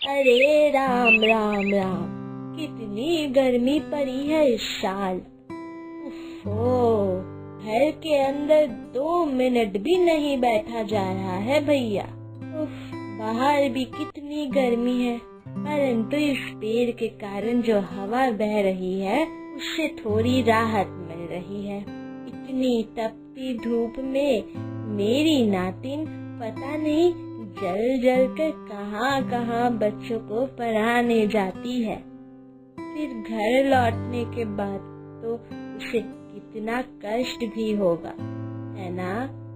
अरे राम राम राम, कितनी गर्मी पड़ी है इस साल। उफ़ो, घर के अंदर 2 मिनट भी नहीं बैठा जा रहा है भैया। उफ, बाहर भी कितनी गर्मी है, परंतु इस पेड़ के कारण जो हवा बह रही है उससे थोड़ी राहत मिल रही है। इतनी तपती धूप में मेरी नातिन पता नहीं जल जल कर कहाँ बच्चों को पढ़ाने जाती है। फिर घर लौटने के बाद तो उसे कितना कष्ट भी होगा, है ना।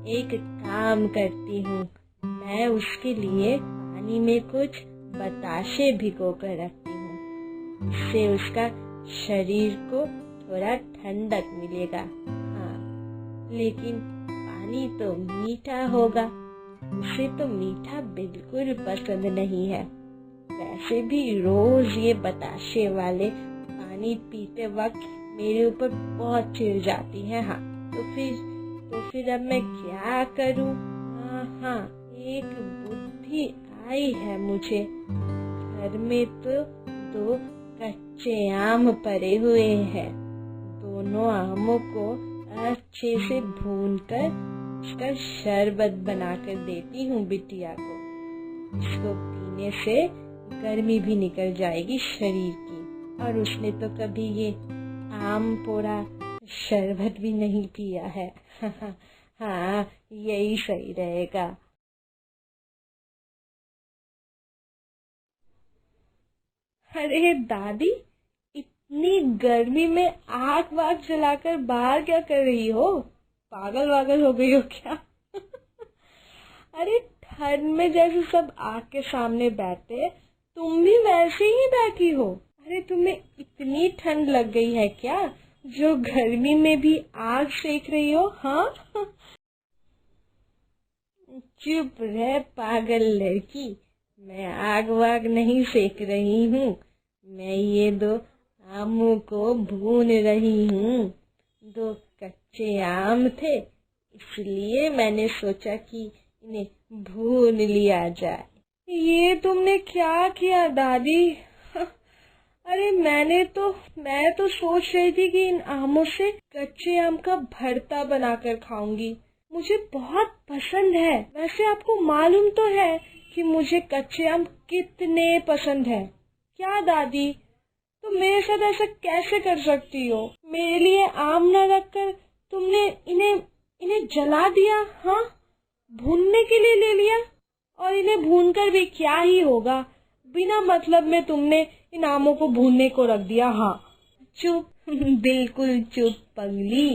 एक काम करती हूँ, मैं उसके लिए पानी में कुछ बताशे भिगो कर रखती हूँ, इससे उसका शरीर को थोड़ा ठंडक मिलेगा। हाँ, लेकिन पानी तो मीठा होगा, उसे तो मीठा बिल्कुल पसंद नहीं है। वैसे भी रोज ये बताशे वाले पानी पीते वक्त मेरे ऊपर बहुत चिढ़ जाती है। हाँ, तो फिर अब मैं क्या करूं? हाँ, एक बुद्धि आई है मुझे। घर में तो 2 कच्चे आम पड़े हुए हैं, दोनों आमों को अच्छे से भूनकर उसका शरबत बनाकर देती हूँ बिटिया को। इसको पीने से गर्मी भी निकल जाएगी शरीर की। और उसने तो कभी ये आम पोड़ा शरबत भी नहीं पिया है। हाँ, यही सही रहेगा। अरे दादी, इतनी गर्मी में आग वाग जलाकर बाहर क्या कर रही हो? पागल वागल हो गई हो क्या? अरे ठंड में जैसे सब आग के सामने बैठे, तुम भी वैसे ही बैठी हो। अरे तुम्हें इतनी ठंड लग गई है क्या, जो गर्मी में भी आग सेक रही हो? हाँ। चुप रह पागल लड़की, मैं आग वाग नहीं सेक रही हूँ, मैं ये 2 आमों को भून रही हूँ। 2 कच्चे आम थे, इसलिए मैंने सोचा कि इन्हें भून लिया जाए। ये तुमने क्या किया दादी? अरे मैं तो सोच रही थी कि इन आमों से कच्चे आम का भरता बनाकर खाऊंगी, मुझे बहुत पसंद है। वैसे आपको मालूम तो है कि मुझे कच्चे आम कितने पसंद है। क्या दादी, तो मेरे साथ ऐसा कैसे कर सकती हो? मेरे लिए आम न रखकर तुमने इन्हें जला दिया। हाँ, भूनने के लिए ले लिया, और इन्हें भूनकर भी क्या ही होगा, बिना मतलब में तुमने इन आमों को भूनने को रख दिया। हाँ, चुप, बिल्कुल चुप पगली।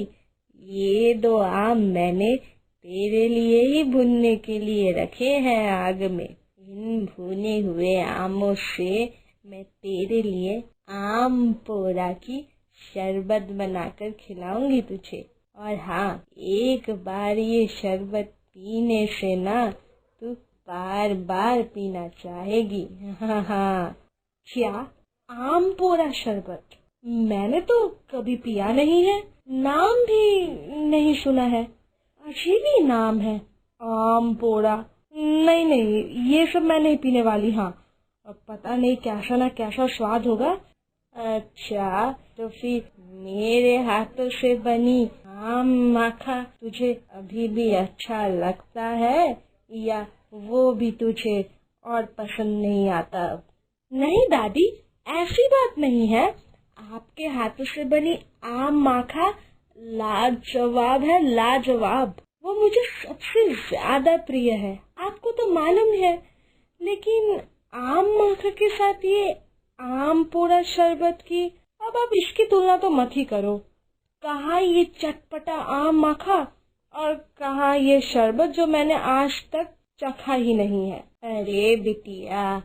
ये 2 आम मैंने तेरे लिए ही भूनने के लिए रखे हैं आग में। इन भुने हुए आमों से मैं तेरे लिए आम पोड़ा की शरबत बनाकर खिलाऊंगी तुझे। और हाँ, एक बार ये शरबत पीने से ना तू बार बार पीना चाहेगी। हाँ। क्या? आम पोड़ा शरबत? मैंने तो कभी पिया नहीं है, नाम भी नहीं सुना है। अजीब ही नाम है, आम पोड़ा। नहीं, ये सब मैं नहीं पीने वाली। हाँ, अब पता नहीं कैसा ना कैसा स्वाद होगा। अच्छा, तो फिर मेरे हाथों से बनी आम माखा तुझे अभी भी अच्छा लगता है, या वो भी तुझे और पसंद नहीं आता? नहीं दादी, ऐसी बात नहीं है। आपके हाथों से बनी आम माखा लाजवाब है, लाजवाब। वो मुझे सबसे ज्यादा प्रिय है, आपको तो मालूम है। लेकिन आम माखा के साथ ये आम पोड़ा शरबत की, अब आप इसकी तुलना तो मत ही करो। कहाँ ये चटपटा आम माखा, और कहाँ ये शरबत जो मैंने आज तक चखा ही नहीं है। अरे बिटिया,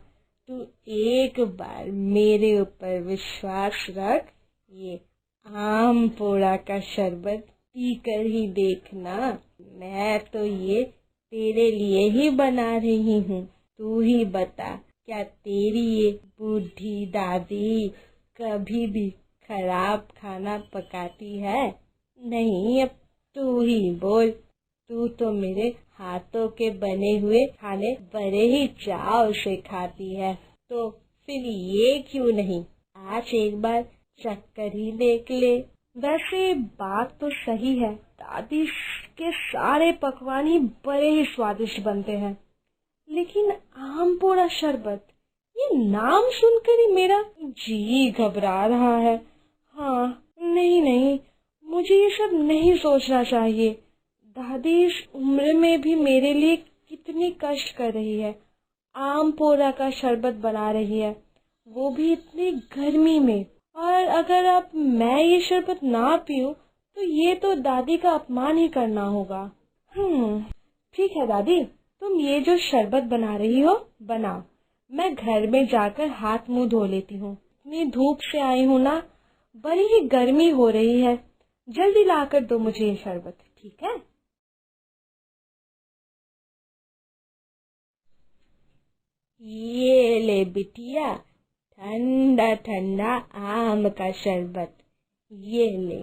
तू एक बार मेरे ऊपर विश्वास रख, ये आम पोड़ा का शरबत पी कर ही देखना। मैं तो ये तेरे लिए ही बना रही हूँ। तू ही बता, क्या तेरी ये बूढ़ी दादी कभी भी खराब खाना पकाती है? नहीं, अब तू ही बोल। तू तो मेरे हाथों के बने हुए खाने बड़े ही चाव से खाती है। तो फिर ये क्यों नहीं, आज एक बार चक्कर ही देख ले। वैसे बात तो सही है, दादी के सारे पकवान ही बड़े ही स्वादिष्ट बनते हैं, लेकिन आम पोड़ा शरबत, ये नाम सुनकर ही मेरा जी घबरा रहा है। हाँ, नहीं नहीं, मुझे ये सब नहीं सोचना चाहिए। दादी इस उम्र में भी मेरे लिए कितनी कष्ट कर रही है, आम पोड़ा का शरबत बना रही है, वो भी इतनी गर्मी में। और अगर अब मैं ये शरबत ना पीऊं तो ये तो दादी का अपमान ही करना होगा। ठीक है दादी, तुम ये जो शरबत बना रही हो बनाओ, मैं घर में जाकर हाथ मुंह धो लेती हूँ। इतनी धूप से आई हूँ ना, बड़ी ही गर्मी हो रही है। जल्दी लाकर दो मुझे ये शरबत, ठीक है? ये ले बिटिया, ठंडा ठंडा आम का शरबत, ये ले,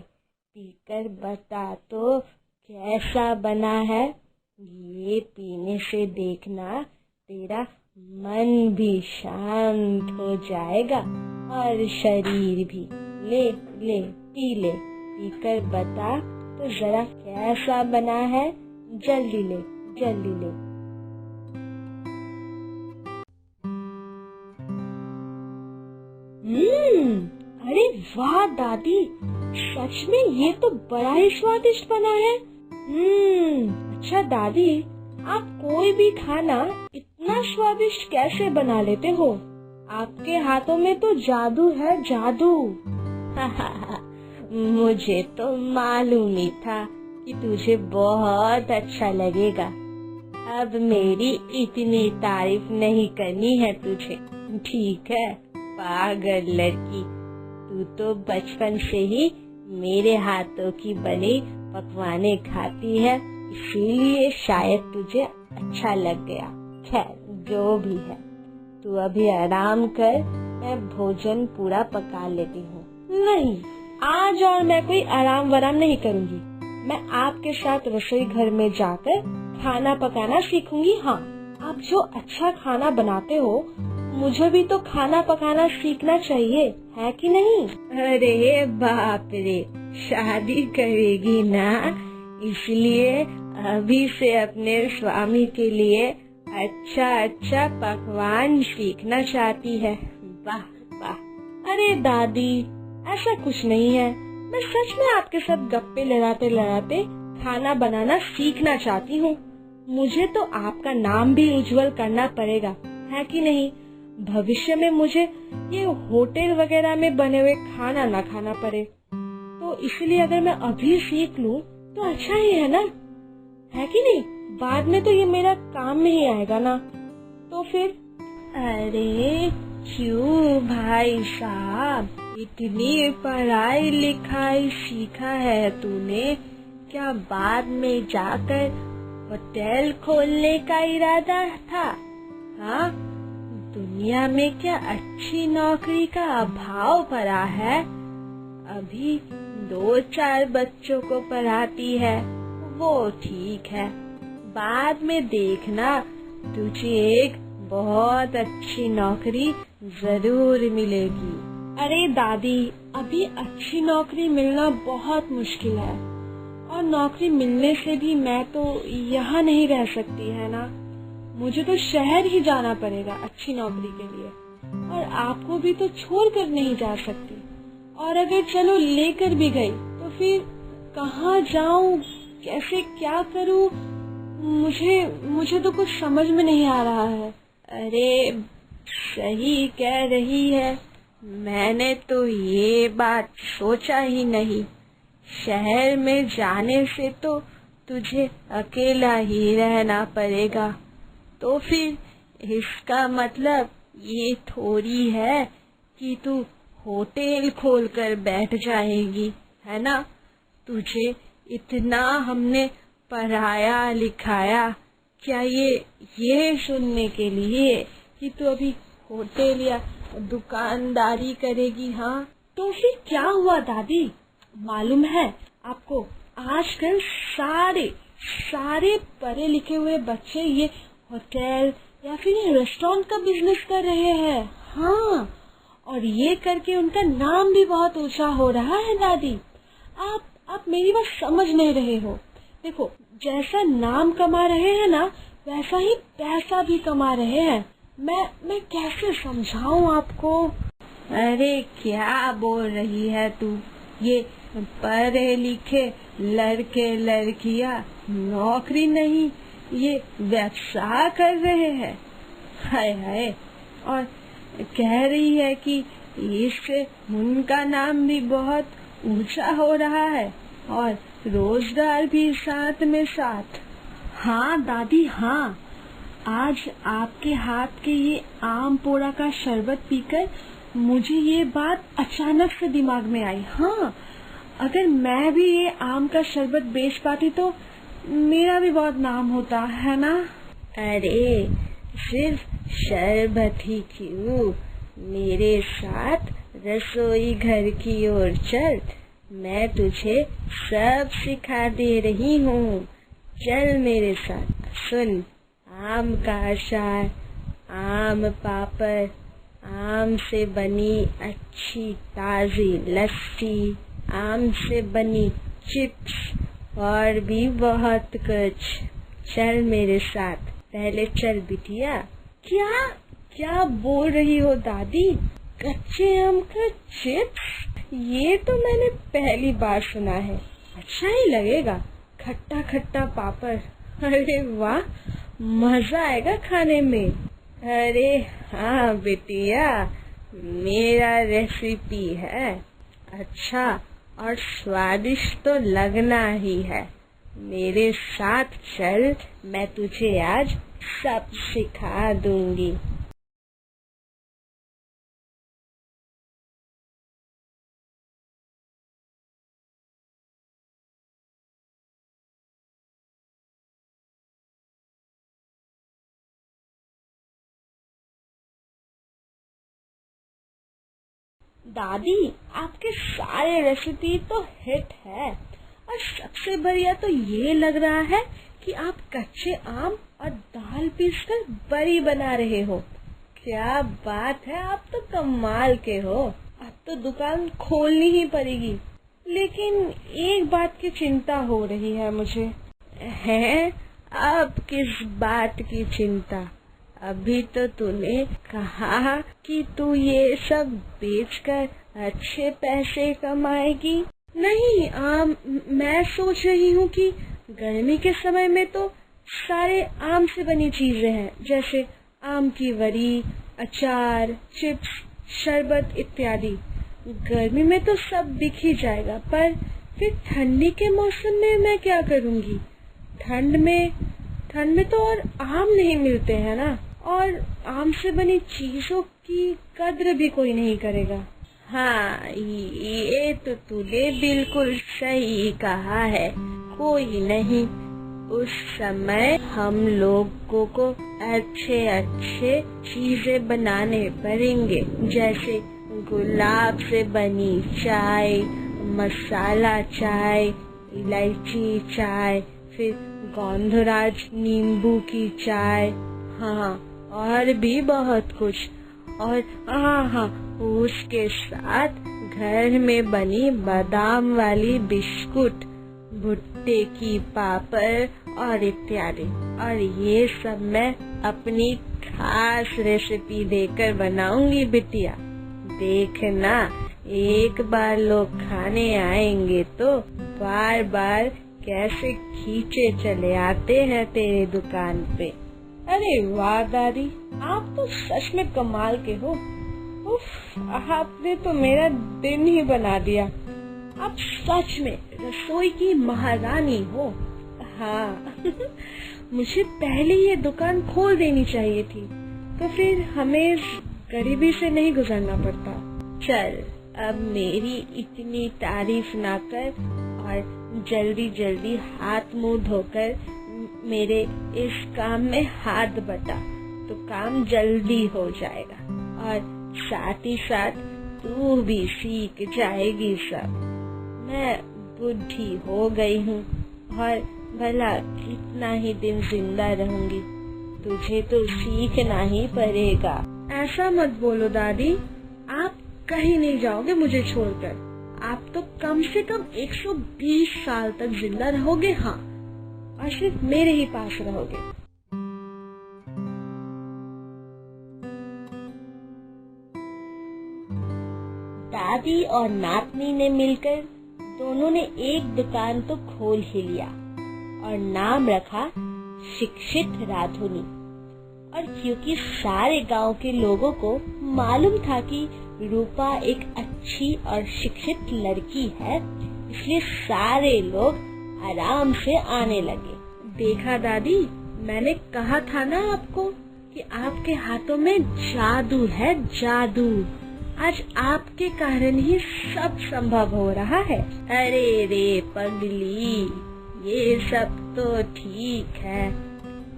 पीकर बता तो कैसा बना है। ये पीने से देखना तेरा मन भी शांत हो जाएगा और शरीर भी। ले ले पी ले, पीकर बता तो जरा कैसा बना है। जल्दी ले, जल्दी ले। अरे वाह दादी, सच में ये तो बड़ा ही स्वादिष्ट बना है। अच्छा दादी, आप कोई भी खाना इतना स्वादिष्ट कैसे बना लेते हो? आपके हाथों में तो जादू है, जादू। मुझे तो मालूम ही था कि तुझे बहुत अच्छा लगेगा। अब मेरी इतनी तारीफ नहीं करनी है तुझे, ठीक है? पागल लड़की, तू तो बचपन से ही मेरे हाथों की बनी पकवाने खाती है, इसीलिए शायद तुझे अच्छा लग गया। खैर जो भी है, तू अभी आराम कर, मैं भोजन पूरा पका लेती हूँ। नहीं, आज और मैं कोई आराम वराम नहीं करूँगी। मैं आपके साथ रसोई घर में जाकर खाना पकाना सीखूंगी। हाँ, आप जो अच्छा खाना बनाते हो, मुझे भी तो खाना पकाना सीखना चाहिए, है कि नहीं? अरे बाप रे, शादी करेगी ना, इसलिए अभी से अपने स्वामी के लिए अच्छा अच्छा पकवान सीखना चाहती है। वाह वाह। अरे दादी, ऐसा कुछ नहीं है, मैं सच में आपके साथ गप्पे लड़ाते लड़ाते खाना बनाना सीखना चाहती हूँ। मुझे तो आपका नाम भी उज्जवल करना पड़ेगा, है कि नहीं? भविष्य में मुझे ये होटल वगैरह में बने हुए खाना ना खाना पड़े, तो इसलिए अगर मैं अभी सीख लूँ तो अच्छा ही है ना, है कि नहीं? बाद में तो ये मेरा काम में ही आएगा ना, तो फिर। अरे क्यों भाई साहब, इतनी पढ़ाई लिखाई सीखा है तूने, क्या बाद में जाकर होटल खोलने का इरादा था? हाँ, दुनिया में क्या अच्छी नौकरी का अभाव पड़ा है? अभी 2-4 बच्चों को पढ़ाती है, वो ठीक है, बाद में देखना तुझे एक बहुत अच्छी नौकरी जरूर मिलेगी। अरे दादी, अभी अच्छी नौकरी मिलना बहुत मुश्किल है, और नौकरी मिलने से भी मैं तो यहाँ नहीं रह सकती, है ना? मुझे तो शहर ही जाना पड़ेगा अच्छी नौकरी के लिए, और आपको भी तो छोड़ कर नहीं जा सकती। और अगर चलो लेकर भी गई तो फिर कहाँ जाऊँ, कैसे क्या करूँ, मुझे तो कुछ समझ में नहीं आ रहा है। अरे सही कह रही है, मैंने तो ये बात सोचा ही नहीं। शहर में जाने से तो तुझे अकेला ही रहना पड़ेगा, तो फिर इसका मतलब ये थोड़ी है कि तू होटल खोलकर बैठ जाएगी, है ना? तुझे इतना हमने पढ़ाया लिखाया, क्या ये सुनने के लिए कि तू अभी होटल या दुकानदारी करेगी? हाँ, तो फिर क्या हुआ दादी? मालूम है आपको, आजकल सारे पढ़े लिखे हुए बच्चे ये होटल या फिर ये रेस्टोरेंट का बिजनेस कर रहे हैं। हाँ, और ये करके उनका नाम भी बहुत ऊंचा हो रहा है दादी। आप मेरी बात समझ नहीं रहे हो। देखो, जैसा नाम कमा रहे हैं ना, वैसा ही पैसा भी कमा रहे हैं। मैं कैसे समझाऊं आपको। अरे क्या बोल रही है तू? ये पढ़े लिखे लड़के लड़कियां नौकरी नहीं, ये व्यवसाय कर रहे हैं। हाय हाय, और कह रही है कि इससे उनका नाम भी बहुत ऊंचा हो रहा है और रोजगार भी साथ में साथ। हाँ दादी, हाँ, आज आपके हाथ के ये आम पोड़ा का शरबत पीकर मुझे ये बात अचानक से दिमाग में आई। हाँ, अगर मैं भी ये आम का शरबत बेच पाती तो मेरा भी बहुत नाम होता है ना। अरे सिर्फ शरबत ही क्यों, मेरे साथ रसोई घर की ओर चल, मैं तुझे सब सिखा दे रही हूँ। चल मेरे साथ। सुन, आम का अचार, आम पापड़, आम से बनी अच्छी ताजी लस्सी, आम से बनी चिप्स और भी बहुत कुछ। चल मेरे साथ, पहले चल बिटिया। क्या बोल रही हो दादी? कच्चे आम का चिप्स? ये तो मैंने पहली बार सुना है। अच्छा ही लगेगा, खट्टा खट्टा पापड़। अरे वाह, मजा आएगा खाने में। अरे हाँ बिटिया, मेरा रेसिपी है, अच्छा और स्वादिष्ट तो लगना ही है। मेरे साथ चल, मैं तुझे आज सब सिखा दूंगी। दादी, आपके सारे रेसिपी तो हिट है, और सबसे बढ़िया तो ये लग रहा है कि आप कच्चे आम और दाल पीसकर बड़ी बना रहे हो। क्या बात है, आप तो कमाल के हो। अब तो दुकान खोलनी ही पड़ेगी। लेकिन एक बात की चिंता हो रही है मुझे। है? अब किस बात की चिंता? अभी तो तूने कहा कि तू ये सब बेचकर अच्छे पैसे कमाएगी। नहीं, मैं सोच रही हूँ कि गर्मी के समय में तो सारे आम से बनी चीजें हैं, जैसे आम की वड़ी, अचार, चिप्स, शरबत इत्यादि। गर्मी में तो सब बिक ही जाएगा, पर फिर ठंडी के मौसम में मैं क्या करूँगी? ठंड में तो और आम नहीं मिलते हैं ना, और आम से बनी चीजों की कद्र भी कोई नहीं करेगा। हाँ, ये तो तूने बिल्कुल सही कहा है। कोई नहीं, उस समय हम लोगों को अच्छे चीजें बनाने पड़ेंगे, जैसे गुलाब से बनी चाय, मसाला चाय, इलायची चाय, फिर गोंधराज नींबू की चाय, हाँ, और भी बहुत कुछ। और हाँ, उसके साथ घर में बनी बादाम वाली बिस्कुट, भुट्टे की पापड़ और इत्यादि। और ये सब मैं अपनी खास रेसिपी देकर बनाऊंगी बिटिया। देखना, एक बार लोग खाने आएंगे तो बार बार कैसे खींचे चले आते हैं तेरे दुकान पे। अरे वाह दादी, आप तो सच में कमाल के हो। उफ, आपने तो मेरा दिन ही बना दिया। आप सच में रसोई की महारानी हो। हाँ मुझे पहले ये दुकान खोल देनी चाहिए थी, तो फिर हमें गरीबी से नहीं गुजरना पड़ता। चल, अब मेरी इतनी तारीफ ना कर और जल्दी हाथ मुंह धोकर मेरे इस काम में हाथ बटा, तो काम जल्दी हो जाएगा और साथ ही साथ तू भी सीख जाएगी सब। मैं बुढ़ी हो गई हूँ और भला कितना ही दिन जिंदा रहूंगी, तुझे तो सीखना ही पड़ेगा। ऐसा मत बोलो दादी, आप कहीं नहीं जाओगे मुझे छोड़कर। आप तो कम से कम 120 साल तक जिंदा रहोगे, हाँ, और सिर्फ मेरे ही पास रहोगे। दादी और नातनी ने मिलकर दोनों ने एक दुकान तो खोल ही लिया और नाम रखा शिक्षित राधुनी। और क्योंकि सारे गांव के लोगों को मालूम था कि रूपा एक अच्छी और शिक्षित लड़की है, इसलिए सारे लोग आराम से आने लगे। देखा दादी, मैंने कहा था ना आपको कि आपके हाथों में जादू है, जादू। आज आपके कारण ही सब संभव हो रहा है। अरे रे पगली, ये सब तो ठीक है,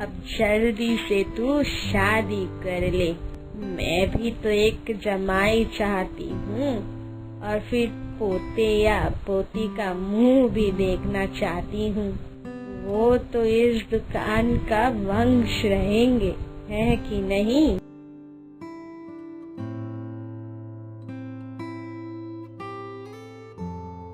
अब जल्दी से तू शादी कर ले। मैं भी तो एक जमाई चाहती हूँ और फिर पोते या पोती का मुंह भी देखना चाहती हूँ। वो तो इस दुकान का वंश रहेंगे, है कि नहीं?